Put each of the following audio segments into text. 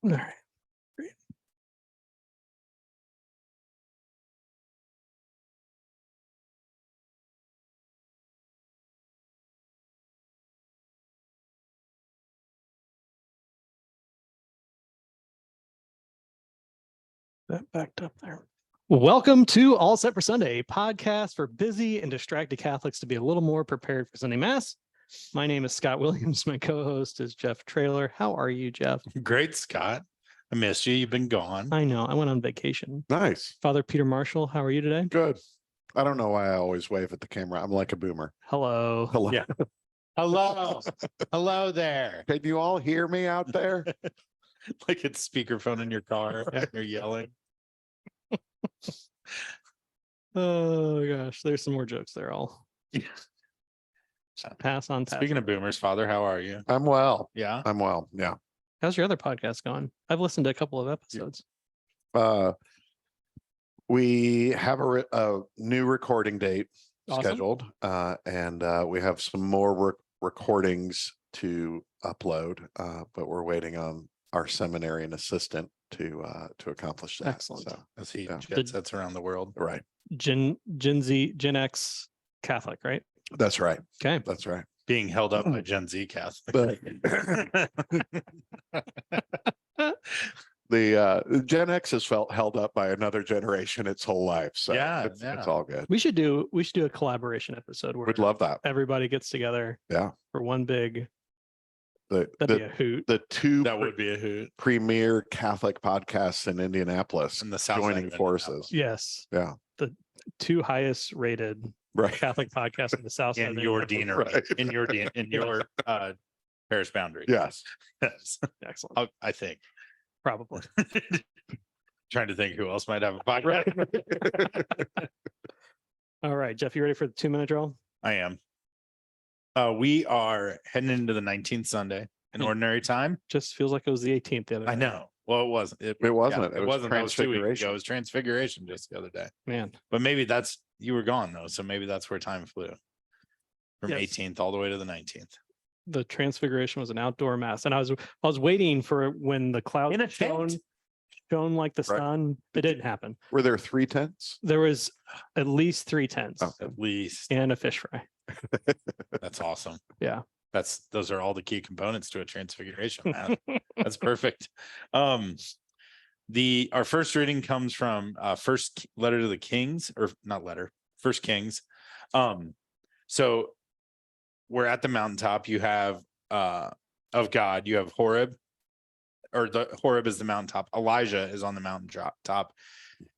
All right. Great. That backed up there. Welcome to All Set for Sunday, a podcast for busy and distracted Catholics to be a little more prepared for Sunday Mass. My name is Scott Williams. My co-host is Jeff Traylor. How are you, Jeff? Great, Scott. I missed you. You've been gone. I know. I went on vacation. Nice. Father Peter Marshall, how are you today? Good. I don't know why I always wave at the camera. I'm like a boomer. Hello. Hello. Yeah. Hello. Hello there. Can you all hear me out there? Like it's speakerphone in your car and you're yelling. Oh gosh, there's some more jokes there. I'll pass on. Speaking of boomers, Father, how are you? I'm well. Yeah. I'm well. Yeah. How's your other podcast going? I've listened to a couple of episodes. We have a new recording date Awesome. scheduled, and we have some more recordings to upload, but we're waiting on our seminarian assistant to accomplish that. Excellent. So, As he Yeah. jet sets around the world. right. Gen X Catholic, right? That's right. Okay. That's right. Being held up by Gen Z Catholic. The Gen X has felt held up by another generation its whole life. So Yeah, it's all good. We should do a collaboration episode where We'd love that. everybody gets together. Yeah. For one big. That'd That'd be a hoot. the two That would be a hoot. premier Catholic podcasts in Indianapolis In the South side joining of forces. Yes. Yeah. The two highest rated Right. Catholic podcasts in the South side. In of your Indianapolis. deanery. Right. In your parish boundary. Yes. Yes. Excellent. I think. Probably. Trying to think who else might have a podcast. All right, Jeff, you ready for the 2-minute drill? I am. We are heading into the 19th Sunday in ordinary time. Just feels like it was the 18th the other I day. know. Well, it wasn't. It wasn't. Yeah, It was wasn't. That was 2 weeks Transfiguration. ago. It was Transfiguration just the other day. Man. But maybe you were gone though. So maybe that's where time flew from Yes. 18th all the way to the 19th. The Transfiguration was an outdoor mass, and I was waiting for when the clouds In a tent? shone like the Right. sun. It didn't happen. Were there 3 tents? There was at least 3 tents Oh. At least. and a fish fry. That's awesome. Yeah. Those are all the key components to a transfiguration, man. That's perfect. Our first reading comes from first letter to the Kings, or not letter, First Kings. So we're at the mountaintop. You have of God, you have Horeb, or the Horeb is the mountaintop. Elijah is on the mountaintop.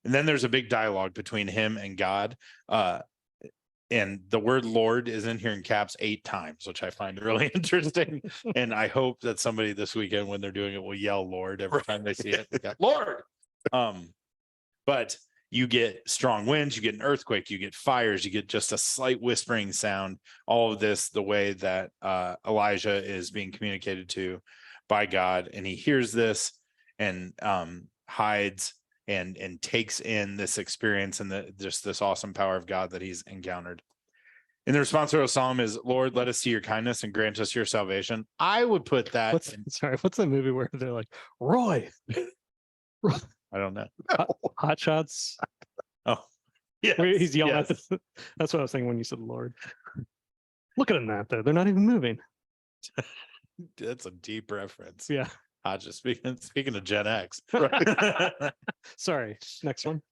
And then there's a big dialogue between him and God. And the word Lord is in here in caps 8 times, which I find really interesting. And I hope that somebody this weekend, when they're doing it, will yell Lord every time they see it. Yeah, Lord. But you get strong winds, you get an earthquake, you get fires, you get just a slight whispering sound. All of this, the way that Elijah is being communicated to by God, and he hears this and hides and takes in this experience and just this awesome power of God that he's encountered. And the responsorial psalm is, Lord, let us see your kindness and grant us your salvation. I would put that. What's the movie where they're like, Roy, I don't know. Hot Shots? Oh, yeah. Where he's yelling at the, that's what I was thinking when you said Lord. Look at them out there. They're not even moving. That's a deep reference. Yeah. Just speaking of Gen X. Sorry. Next one.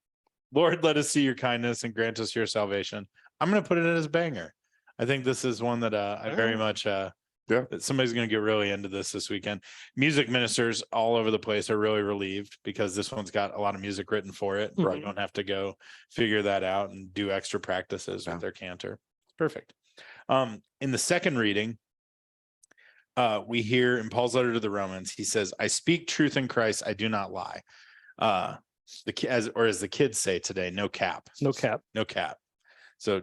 Lord, let us see your kindness and grant us your salvation. I'm going to put it in as banger. I think this is one that I very much, that somebody's going to get really into this weekend. Music ministers all over the place are really relieved because this one's got a lot of music written for it. Mhm. You don't have to go figure that out and do extra practices with their cantor. Perfect. In the second reading, we hear in Paul's letter to the Romans, he says, I speak truth in Christ, I do not lie. As the kids say today, no cap. No cap. No cap. So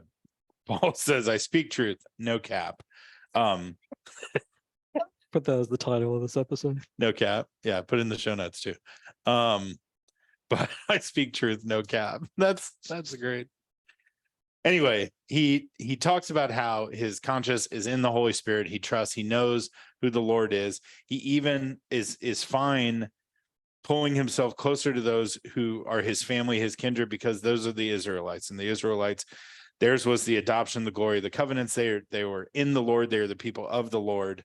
Paul says, I speak truth, no cap. Put that as the title of this episode. No cap. Yeah, put in the show notes too. But I speak truth, no cap. That's great. Anyway, he talks about how his conscience is in the Holy Spirit. He trusts, he knows who the Lord is. He even is fine pulling himself closer to those who are his family, his kindred, because those are the Israelites. And the Israelites, theirs was the adoption, the glory, the covenants. They were in the Lord. They are the people of the Lord.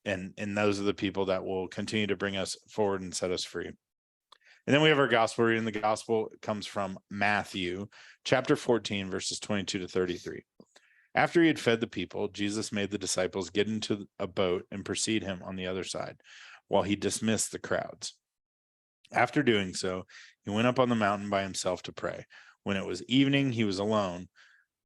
And those are the people that will continue to bring us forward and set us free. And then we have our gospel reading. The gospel comes from Matthew chapter 14, verses 22 to 33. After he had fed the people, Jesus made the disciples get into a boat and precede him on the other side, while he dismissed the crowds. After doing so, he went up on the mountain by himself to pray. When it was evening, he was alone.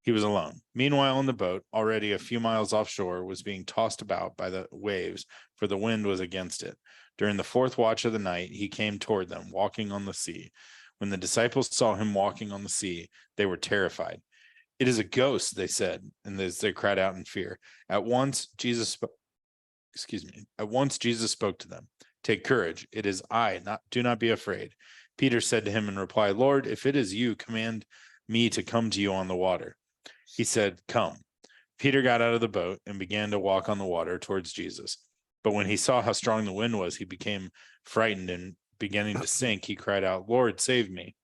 Meanwhile, in the boat, already a few miles offshore, was being tossed about by the waves, for the wind was against it. During the fourth watch of the night, he came toward them, walking on the sea. When the disciples saw him walking on the sea, they were terrified. "It is a ghost," they said, and they cried out in fear. At once Jesus spoke to them. "Take courage, it is I, do not be afraid." Peter said to him in reply, "Lord, if it is you, command me to come to you on the water." He said, "Come." Peter got out of the boat and began to walk on the water towards Jesus. But when he saw how strong the wind was, he became frightened, and beginning to sink, he cried out, "Lord, save me."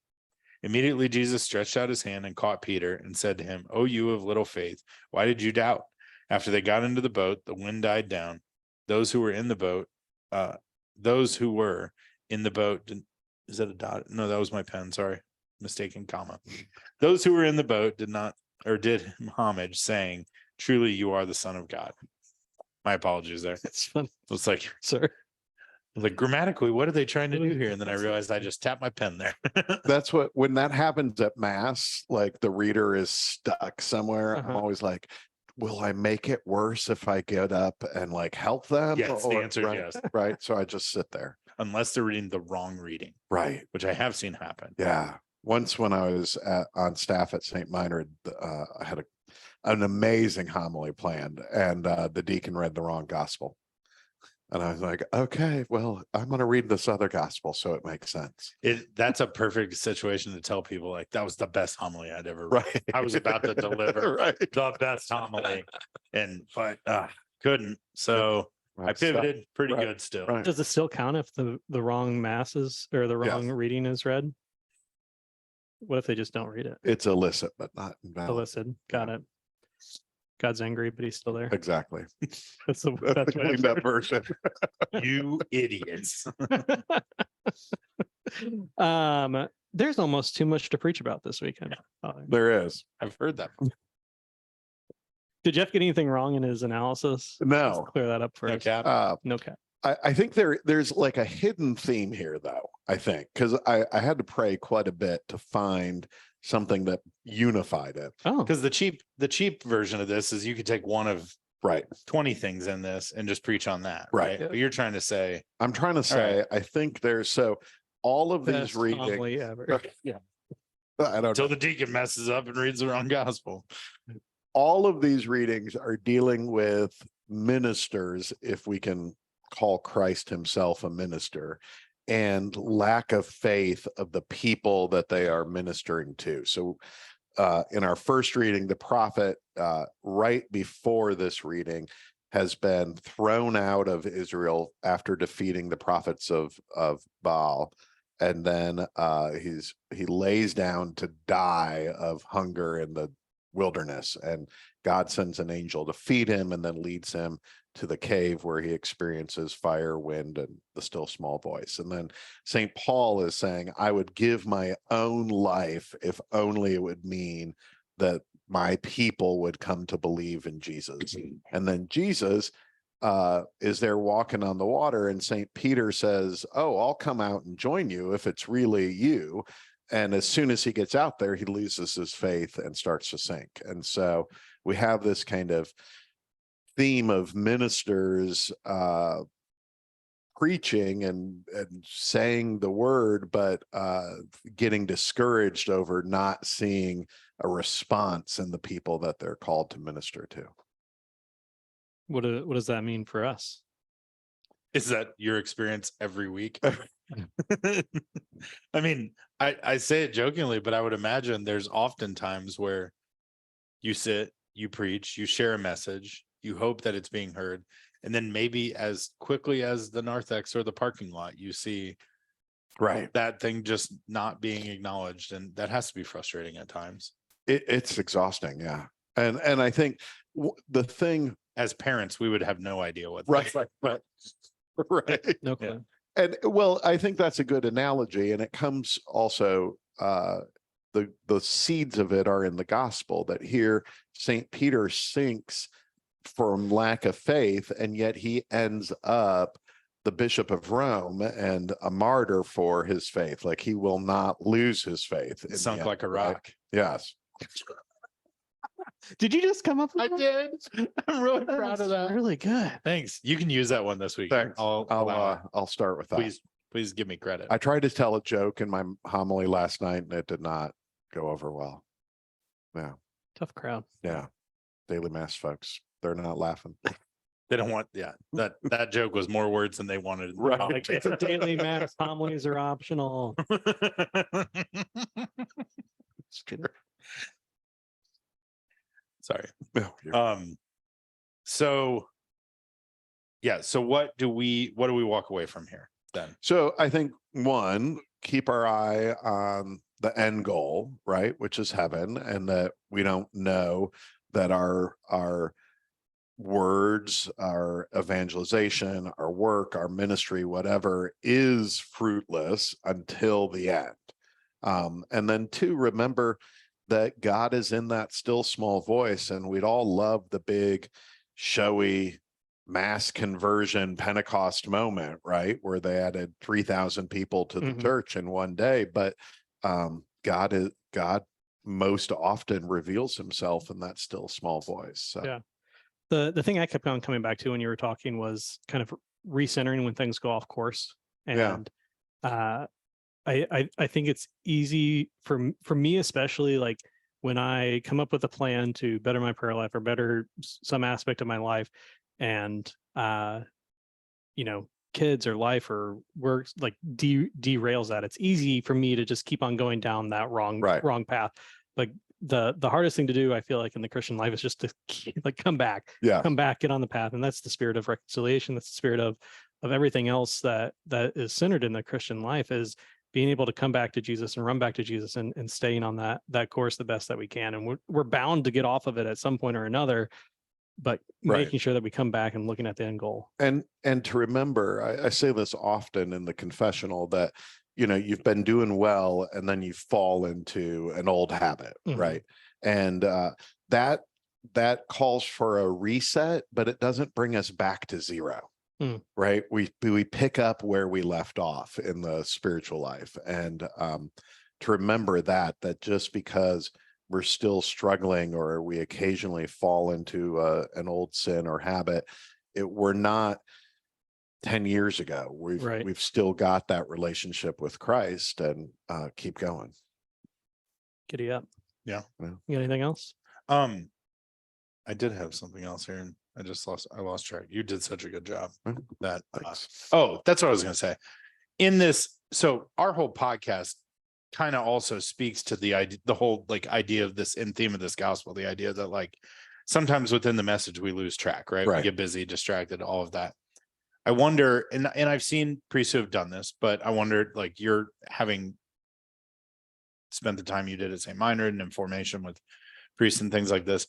Immediately Jesus stretched out his hand and caught Peter and said to him, "O you of little faith, why did you doubt?" After they got into the boat, the wind died down. Those who were in the boat, is that a dot? No, that was my pen. Sorry, mistaken comma. Those who were in the boat did him homage, saying, "Truly you are the Son of God." My apologies there. It's fun, It's like, sir. grammatically, what are they trying to do here? And then I realized I just tapped my pen there. That's when that happens at mass, like the reader is stuck somewhere. I'm always like, will I make it worse if I get up and like help them? Yes, the answer is right, yes. right. So I just sit there. Unless they're reading the wrong reading, Right. which I have seen happen. Yeah. Once when I was on staff at St. Meinrad, I had an amazing homily planned, and the deacon read the wrong gospel. And I was like, okay, well, I'm going to read this other gospel, so it makes sense. That's a perfect situation to tell people, like, that was the best homily I'd ever read. Right. I was about to deliver Right. the best homily, but couldn't. So I pivoted pretty good still. Right. Does it still count if the wrong masses or the wrong reading is read? What if they just don't read it? It's illicit, but not invalid. Illicit. Got it. God's angry, but he's still there. Exactly. That's the That's the cleaned up version. You idiots. There's almost too much to preach about this weekend. There is. I've heard that. Did Jeff get anything wrong in his analysis? No. Let's clear that up No first. cap. No cap. I think there's like a hidden theme here, though, I think, because I had to pray quite a bit to find something that unified it. Oh, Because the cheap version of this is you could take one of Right. 20 things in this and just preach on that. Right. But you're trying to say, I'm trying to say, I think there's all of best these readings. homily ever. Yeah. I don't know. until the deacon messes up and reads the wrong gospel. All of these readings are dealing with ministers, if we can call Christ himself a minister, and lack of faith of the people that they are ministering to. So in our first reading, the prophet right before this reading has been thrown out of Israel after defeating the prophets of Baal. And then he lays down to die of hunger in the wilderness, and God sends an angel to feed him and then leads him to the cave where he experiences fire, wind, and the still small voice. And then St. Paul is saying, I would give my own life if only it would mean that my people would come to believe in Jesus. And then Jesus is there walking on the water, and St. Peter says, oh, I'll come out and join you if it's really you. And as soon as he gets out there, he loses his faith and starts to sink. And so we have this kind of theme of ministers preaching and saying the word, but getting discouraged over not seeing a response in the people that they're called to minister to. What does that mean for us? Is that your experience every week? I mean, I say it jokingly, but I would imagine there's often times where you sit, you preach, you share a message, you hope that it's being heard, and then maybe as quickly as the narthex or the parking lot, you see Right. that thing just not being acknowledged, and that has to be frustrating at times. It's exhausting. Yeah. And I think the thing, As parents, we would have no idea what Right. that's like, but right. No clue. And well, I think that's a good analogy. And it comes also, the seeds of it are in the gospel, that here St. Peter sinks from lack of faith, and yet he ends up the Bishop of Rome and a martyr for his faith. Like, he will not lose his faith. in the sunk end, like a right? rock. Yes. Did you just come up with I that? did. I'm really That proud of was that. really good. Thanks. You can use that one this week. Thanks. I'll allow it. I'll start with that. Please give me credit. I tried to tell a joke in my homily last night, and it did not go over well. Yeah. Tough crowd. Yeah. Daily Mass folks, they're not laughing. They don't want, that joke was more words than they wanted. Right. Like, it's a daily mass. Homilies are optional. It's true. Sorry. No, you're- So yeah, so what do we walk away from here then? So I think, one, keep our eye on the end goal, right? Which is heaven, and that we don't know that our words, our evangelization, our work, our ministry, whatever, is fruitless until the end. And then two, remember that God is in that still small voice, and we'd all love the big, showy mass conversion Pentecost moment, right? Where they added 3,000 people to the Mhm. church in one day. But God most often reveals himself in that still small voice. So. Yeah. The thing I kept on coming back to when you were talking was kind of recentering when things go off course. And I think it's easy for me, especially like when I come up with a plan to better my prayer life or better some aspect of my life, and kids or life or work like derails that. It's easy for me to just keep on going down that wrong path. Like the hardest thing to do, I feel like, in the Christian life is just to come back, get on the path. And that's the spirit of reconciliation. That's the spirit of everything else that is centered in the Christian life, is being able to come back to Jesus and run back to Jesus and staying on that course the best that we can. And we're bound to get off of it at some point or another, but making sure that we come back and looking at the end goal. And to remember, I say this often in the confessional, that you've been doing well and then you fall into an old habit, right? And that calls for a reset, but it doesn't bring us back to zero. Right? We pick up where we left off in the spiritual life. And to remember that just because we're still struggling or we occasionally fall into an old sin or habit, we're not 10 years ago. We've still got that relationship with Christ, and keep going. Giddy up. Yeah. You got anything else? I did have something else here, and I lost track. You did such a good job that that's what I was going to say. In this, so our whole podcast kind of also speaks to the whole idea of this in theme of this gospel, the idea that sometimes within the message we lose track, right? We get busy, distracted, all of that. I wonder, and I've seen priests who have done this, but I wondered, you're having spent the time you did at St. Meinrad and in formation with priests and things like this,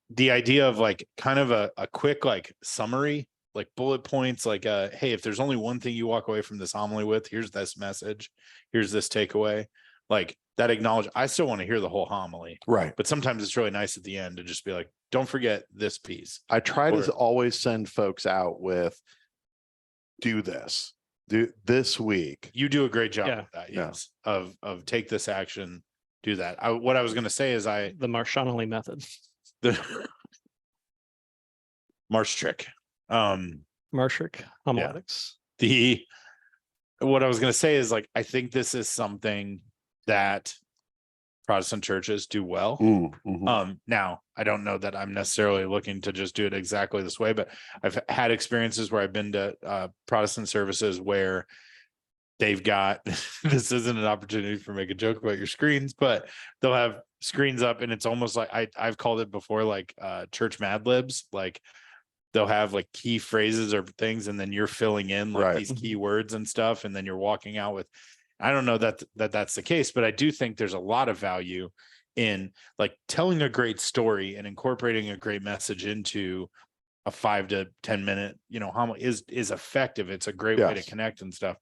the idea of kind of a quick summary, bullet points, hey, if there's only one thing you walk away from this homily with, here's this message, here's this takeaway, that acknowledge. I still want to hear the whole homily, right? But sometimes it's really nice at the end to just be like, don't forget this piece. I try to always send folks out with, do this week. You do a great job with that. Yes. Of take this action, do that. What I was going to say is the Marshonnelly method, the Marsh trick, Marshrick homiletics. What I was going to say is I think this is something that Protestant churches do well. Now I don't know that I'm necessarily looking to just do it exactly this way, but I've had experiences where I've been to Protestant services where they've got, this isn't an opportunity for make a joke about your screens, but they'll have screens up and it's almost like I've called it before, church Mad Libs, they'll have like key phrases or things, and then you're filling in like Right. these key words and stuff, and then you're walking out with. I don't know that that's the case, but I do think there's a lot of value in like telling a great story and incorporating a great message into a 5 to 10 minute, homily is effective. It's a great way to connect and stuff.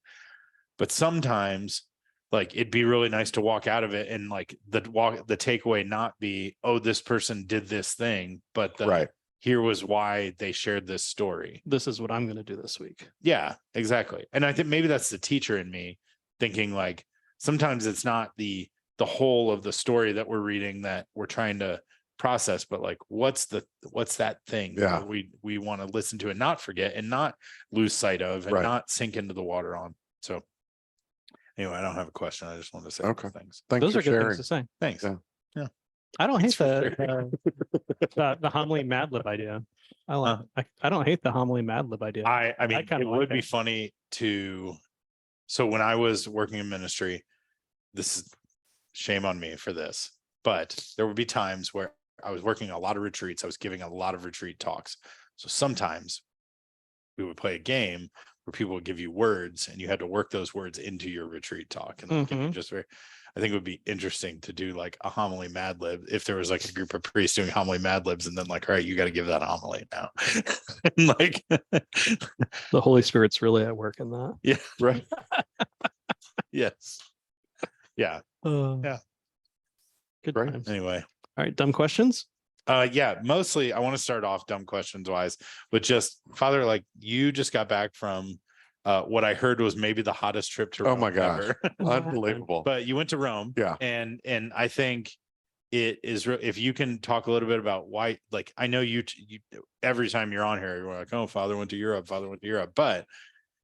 But sometimes like it'd be really nice to walk out of it and like the takeaway not be, oh, this person did this thing, but here was why they shared this story. This is what I'm going to do this week. Yeah, exactly. And I think maybe that's the teacher in me thinking like sometimes it's not the whole of the story that we're reading that we're trying to process, but like what's that thing that we want to listen to and not forget and not lose sight of and not sink into the water on. So anyway, I don't have a question. I just want to say things. Thanks Those for are good sharing. things to say. Thanks. Yeah. I don't hate the homily Mad Lib idea. I don't hate the homily Mad Lib idea. I mean, it would be it. funny to. So when I was working in ministry, this is shame on me for this, but there would be times where I was working a lot of retreats. I was giving a lot of retreat talks. So sometimes we would play a game where people would give you words and you had to work those words into your retreat talk. And I think it would be interesting to do like a homily Mad Lib if there was like a group of priests doing homily Mad Libs and then like, all right, you got to give that homily now. And like the Holy Spirit's really at work in that. Yeah. Right. Yes. Yeah. Good Right. times. Anyway. All right. Dumb questions. Yeah, mostly I want to start off dumb questions wise, but just Father, like you just got back from what I heard was maybe the hottest trip to Rome. Oh my gosh. Ever. Unbelievable. But you went to Rome. Yeah. And I think it is if you can talk a little bit about why, like I know you every time you're on here, you're like, oh, Father went to Europe, but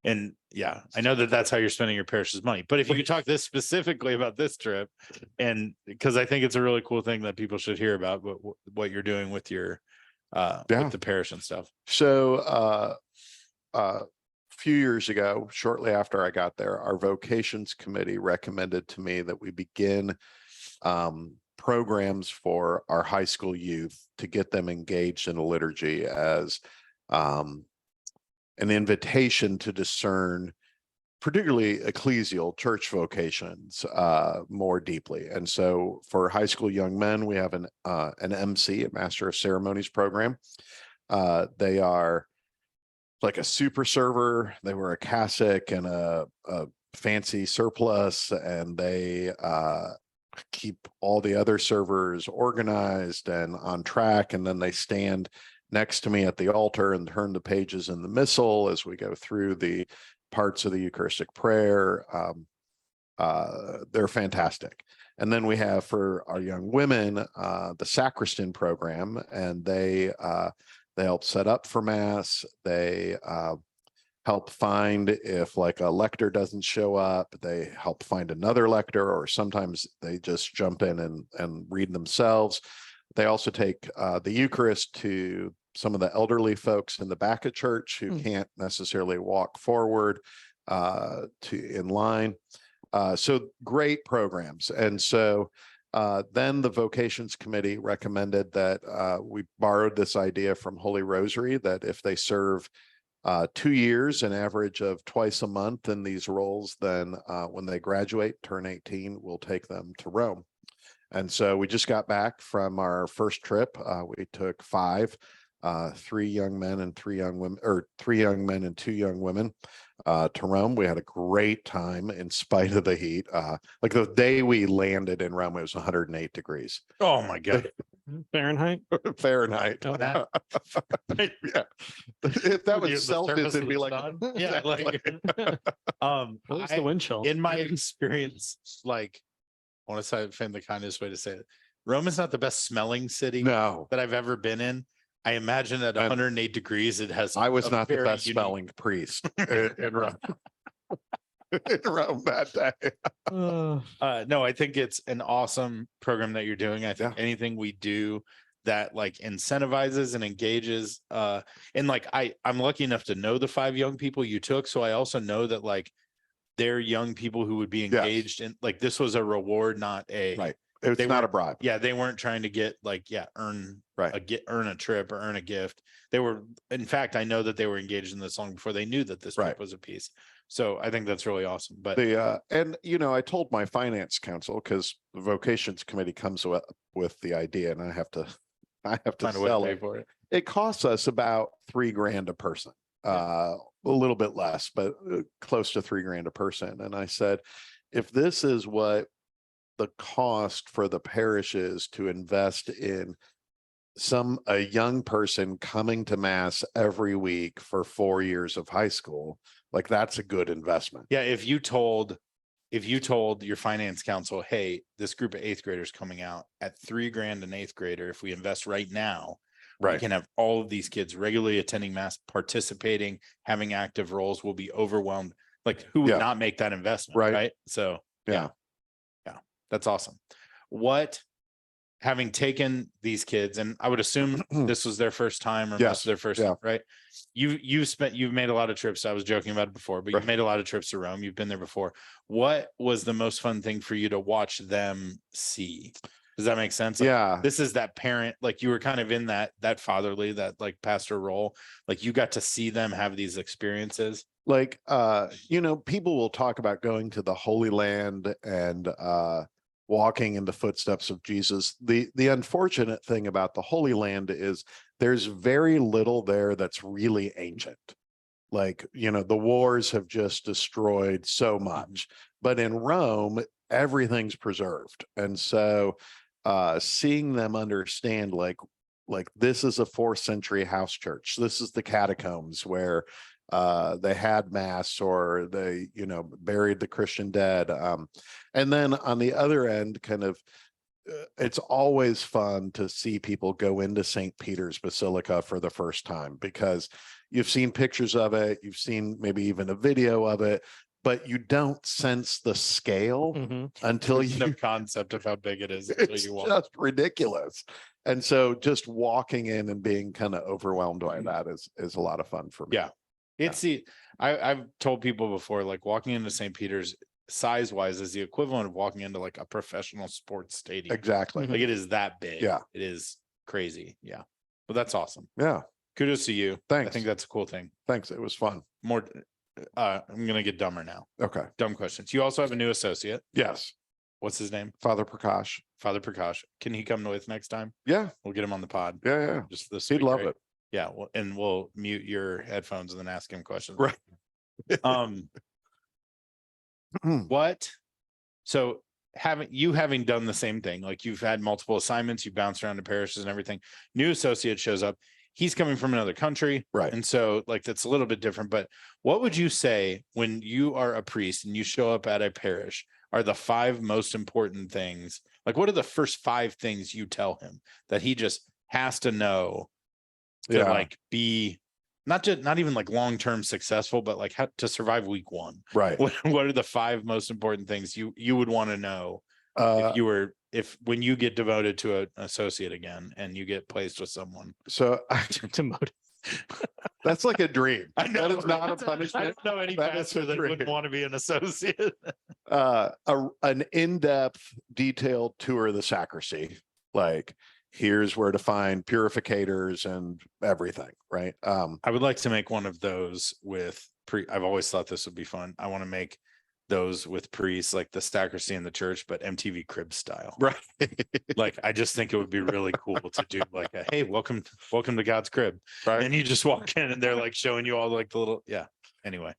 and yeah, I know that that's how you're spending your parish's money. But if you could talk this specifically about this trip, and because I think it's a really cool thing that people should hear about what you're doing with your with the parish and stuff. So a few years ago, shortly after I got there, our vocations committee recommended to me that we begin programs for our high school youth to get them engaged in a liturgy as an invitation to discern particularly ecclesial church vocations more deeply. And so for high school young men, we have an MC, a Master of Ceremonies program. They are like a super server. They wear a cassock and a fancy surplice, and they keep all the other servers organized and on track. And then they stand next to me at the altar and turn the pages in the missal as we go through the parts of the Eucharistic prayer. They're fantastic. And then we have for our young women, the sacristan program, and they help set up for Mass. They help find if like a lector doesn't show up, they help find another lector, or sometimes they just jump in and read themselves. They also take the Eucharist to some of the elderly folks in the back of church who can't necessarily walk forward in line. So great programs. And so then the vocations committee recommended that we borrowed this idea from Holy Rosary, that if they serve 2 years, an average of twice a month in these roles, then when they graduate, turn 18, we'll take them to Rome. And so we just got back from our first trip. We took 3 young men and 3 young women, or 3 young men and 2 young women to Rome. We had a great time in spite of the heat. Like the day we landed in Rome, it was 108 degrees. Oh my God. Fahrenheit. Fahrenheit. Oh, that. Yeah. If that was Celsius, it'd be like, yeah, like What was the wind chill? in my experience, like I want to find the kindest way to say it. Rome is not the best smelling city no, that I've ever been in. I imagine at 108 degrees, it has. I was not the best unique... smelling priest in Rome. In Rome that day. No, I think it's an awesome program that you're doing. I think anything we do that like incentivizes and engages, and like I'm lucky enough to know the 5 young people you took. So I also know that like they're young people who would be engaged in, like this was a reward, not a It's They not a weren't- bribe. Yeah, they weren't trying to get earn earn a trip or earn a gift. They were, in fact, I know that they were engaged in this long before they knew that this trip was a piece. So I think that's really awesome. But and I told my finance counsel, because the vocations committee comes with the idea, and I have to find a way to sell pay it. for it. It costs us about $3,000 a person, a little bit less, but close to $3,000 a person. And I said, if this is what the cost for the parish is to invest in a young person coming to mass every week for 4 years of high school, like that's a good investment. Yeah, if you told your finance counsel, hey, this group of 8th graders coming out at $3,000 an 8th grader, if we invest right now, we can have all of these kids regularly attending mass, participating, having active roles, will be overwhelmed. Like, who would not make that investment? Right. So yeah, that's awesome. Having taken these kids, and I would assume this was their first time, or most of their first time, right? You've made a lot of trips. I was joking about it before, but you've made a lot of trips to Rome. You've been there before. What was the most fun thing for you to watch them see? Does that make sense? Like, this is that parent, like you were kind of in that fatherly, that like pastor role. Like you got to see them have these experiences. Like, people will talk about going to the Holy Land and walking in the footsteps of Jesus. The unfortunate thing about the Holy Land is there's very little there that's really ancient. Like, the wars have just destroyed so much. But in Rome, everything's preserved. And so seeing them understand, like this is a 4th century house church. This is the catacombs where they had mass, or they, buried the Christian dead. And then on the other end, kind of, it's always fun to see people go into St. Peter's Basilica for the first time, because you've seen pictures of it, you've seen maybe even a video of it, but you don't sense the scale until you have concept of how big it is. It's just ridiculous. And so just walking in and being kind of overwhelmed by that is a lot of fun for me. Yeah. I've told people before, like walking into St. Peter's size wise is the equivalent of walking into like a professional sports stadium. Exactly. Like it is that big. Yeah. It is crazy. Yeah. But that's awesome. Yeah. Kudos to you. Thanks. I think that's a cool thing. Thanks. It was fun. I'm going to get dumber now. Okay. Dumb questions. You also have a new associate. Yes. What's his name? Father Prakash. Father Prakash. Can he come with next time? Yeah. We'll get him on the pod. Yeah. Just this. He'd love it. Yeah. Well, and we'll mute your headphones and then ask him questions. Right. So having done the same thing, like you've had multiple assignments, you bounce around to parishes and everything. New associate shows up. He's coming from another country. Right. And so like, that's a little bit different, but what would you say when you are a priest and you show up at a parish are the 5 most important things? Like, what are the first 5 things you tell him that he just has to know to like be not even like long-term successful, but like how to survive week 1? Right. What are the 5 most important things you would want to know if when you get devoted to an associate again and you get placed with someone? So Demoted. that's like a dream. I know that is not a punishment. I don't know any pastor that would want to be an associate. An in-depth, detailed tour of the sacristy. Like, here's where to find purificators and everything. Right. I would like to make one of those with I've always thought this would be fun. I want to make those with priests, like the sacristy in the church, but MTV Cribs style. Right. Like, I just think it would be really cool to do like a, hey, welcome to God's crib. Right. And you just walk in and they're like showing you all like the little, anyway.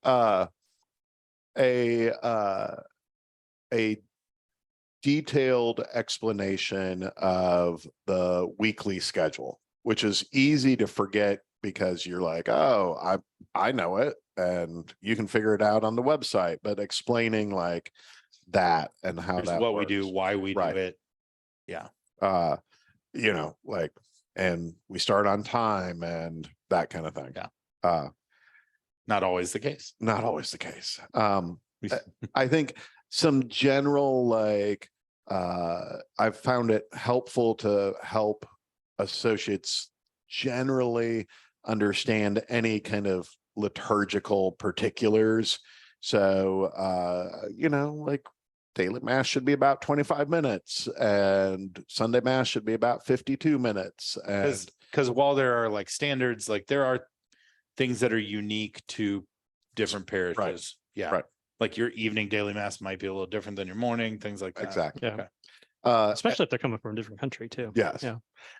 A detailed explanation of the weekly schedule, which is easy to forget because you're like, oh, I know it, and you can figure it out on the website, but explaining like that and how Here's that what works. we do, why we do it. Yeah. Like, and we start on time and that kind of thing. Yeah. Not always the case. Not always the case. I think some general, like, I've found it helpful to help associates generally understand any kind of liturgical particulars. So, like daily mass should be about 25 minutes and Sunday mass should be about 52 minutes. And Because while there are like standards, like there are things that are unique to different parishes. Yeah. Right. Like your evening daily mass might be a little different than your morning, things like that. exactly. Yeah. Okay. Especially if they're coming from a different country too. Yes. Yeah.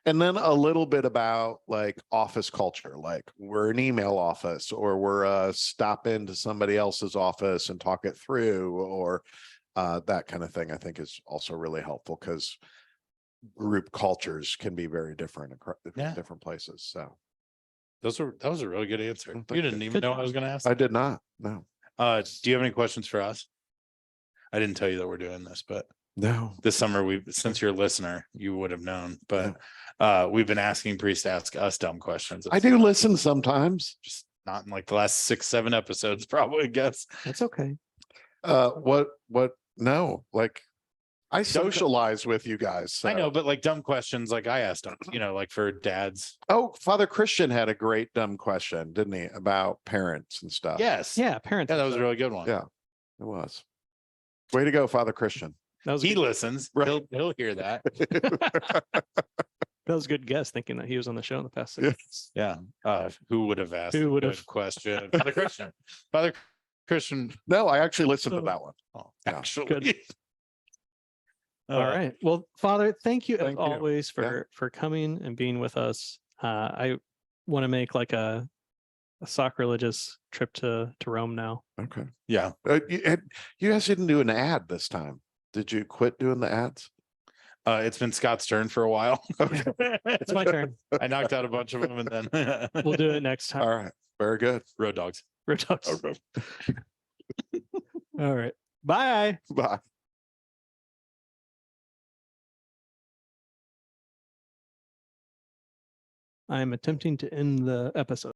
And then a little bit about like office culture, like we're an email office or we're stop into somebody else's office and talk it through, or that kind of thing, I think is also really helpful because group cultures can be very different across Yeah. different places. So that was a really good answer. Oh, You thank didn't you. even Good know job. I was going to ask. I did not. No. Do you have any questions for us? I didn't tell you that we're doing this, but No. this summer since you're a listener, you would have known. But we've been asking priests to ask us dumb questions. I do listen sometimes. Just not in like the last 6-7 episodes, probably, I guess. That's okay. What no, like I socialize with you guys. I know, so. but like dumb questions, like I asked them, like for dads. Oh, Father Christian had a great dumb question, didn't he, about parents and stuff? Yes. Yeah, parents. Yeah, that and was a stuff. really good one. Yeah. It was. Way to go, Father Christian. That was a He good, listens. Right. He'll hear that. that was a good guess, thinking that he was on the show in the past 6 months. Yeah. Who would have asked? Who a would good have? question? Father Christian. Father Christian. No, I actually listened to Oh. that one. Oh, Yeah. actually. Good. All right. Well, Father, thank you as Thank you. always for coming and being with us. I want to make like a sacrilegious trip to Rome now. Okay. Yeah. You guys didn't do an ad this time. Did you quit doing the ads? It's been Scott's turn for a while. Okay. It's my turn. I knocked out a bunch of them and then We'll do it next time. All right. Very good. Road dogs. Road dogs. All right. Bye. Bye. I'm attempting to end the episode.